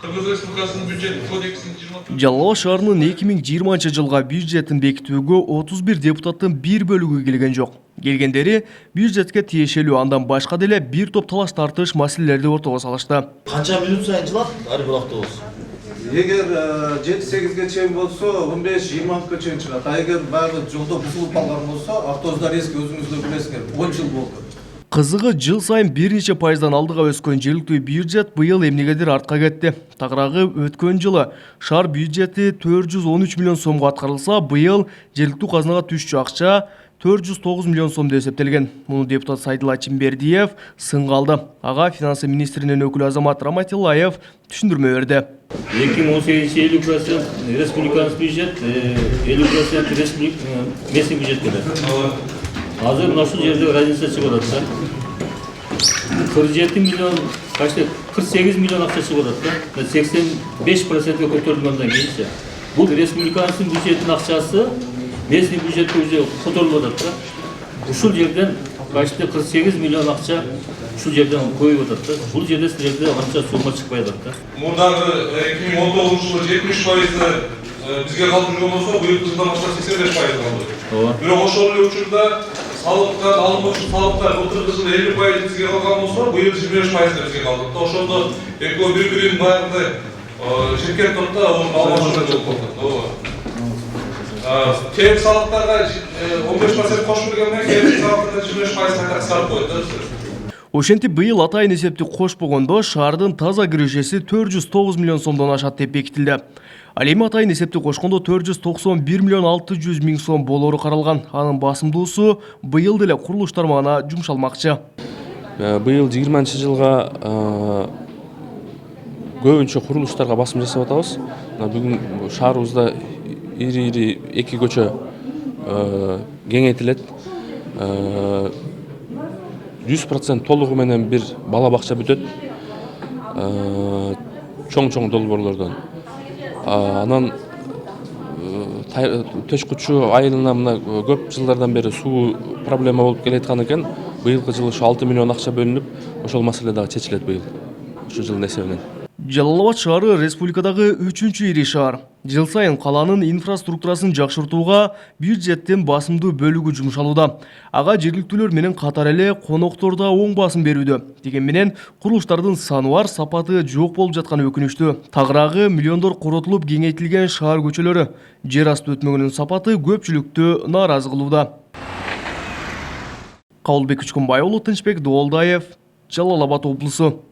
Кыргыз Республикасынын бюджет кодексинин Жалал Абад шаарынын 2020 жылга бюджетин бекитүүгө 31 депутаттын бир бөлүгү келген жок. Келгендери бюджетке тиешелүү андан башка деле бир топ талаш тартыш маселелерди ортого салышты. Канча минут сайын жылат ар бир автобус? Егер 7-8-ге чейин болсо 15-20 чейин чыгат. А эгер баягы жолдо бузулуп калган болсо, автобустар эски өзүңүздөр билесиңер, 10 жыл болду. Кызыгы жыл сайын бир нече пайыздан алдыга өскөн жергиликтүү бюджет быйыл эмнегедир артка кетти. Тагыраагы өткөн жылы шаар бюджети 413 миллион сомго аткарылса, быйыл жергиликтүү казынага түшчү акча 409 миллион сомдо эсептелген. Муну депутат Сайдулла Чимбердиев сынга алды. Ага финансы министринин өкүлү Азамат Раматиллаев түшүндүрмө берди. 2018 50% республиканын бюджет, 50% местный бюджет келет. Азыр мына ушул жерде разница чыгып атат да. 47 миллион, качты 48 миллион акча чыгып атат да. 85%ге көтөрүлгөндөн кийинчи. Бул республиканын бюджетинин акчасы местный бюджетке уже которулуп атат да. Ушул жерден качты 48 миллион акча ушул жерден коюп атат да. Бул жерде силерде анча сумма чыкпай атат да. Мурдагы 2019 жылы 70% бизге калтырган болсо, быйылкы жылдан баштап 85% калды. Бирок ошол эле учурда салыктан алынуучу салыктар былтыркы жылы 50% бизге калган болсо, быйыл 25% бизге калды. Ошондо экөө бири-биринин баягы ширкет топто алмашуу болуп калды. Кээ салыктарга 15% кошуп келгенден кээ салыктарга 25% кайта кыскартып койду да. Ошентип быйыл атайын эсепти кошпогондо шаардын таза киришеси 409 миллион сомдон ашат деп бекитилди. Ал эми атайын эсепти кошкондо 491 миллион 600 миң сом болору каралган. Анын басымдуусу быйыл деле курулуш тармагына жумшалмакчы. Быйыл 20 жылга көбүнчө курулуштарга басым жасап атабыз. Бүгүн шаарыбызда ири-ири 2 көчө кеңейтилет. 100% толугу менен бир бала бакча бүтөт. Чоң долбоорлордон. Анан Төшкүчү айылына мына көп жылдардан бери суу проблема болуп келаткан экен. Быйылкы жылы 6 миллион акча бөлүнүп, ошол маселе дагы чечилет быйыл. Ушул жылдын эсебинен. Жалал Абад шаары республикадагы 3-чү ири шаар. Жыл сайын каланын инфраструктурасын жакшыртууга бюджеттин басымдуу бөлүгү жумшалууда. Ага жергиликтүүлөр менен катар эле коноктор да оң басым берүүдө. Деген менен курулуштардын саны бар, сапаты жок болуп жатканы өкүнүчтүү. Тагыраагы миллиондор коротулуп кеңейтилген шаар көчөлөрү. Жер асты өтмөгүнүн сапаты көпчүлүктү нааразы кылууда. Кабылбек Учкунбай уулу, Тынчбек Доолдаев, Жалал Абад облусу.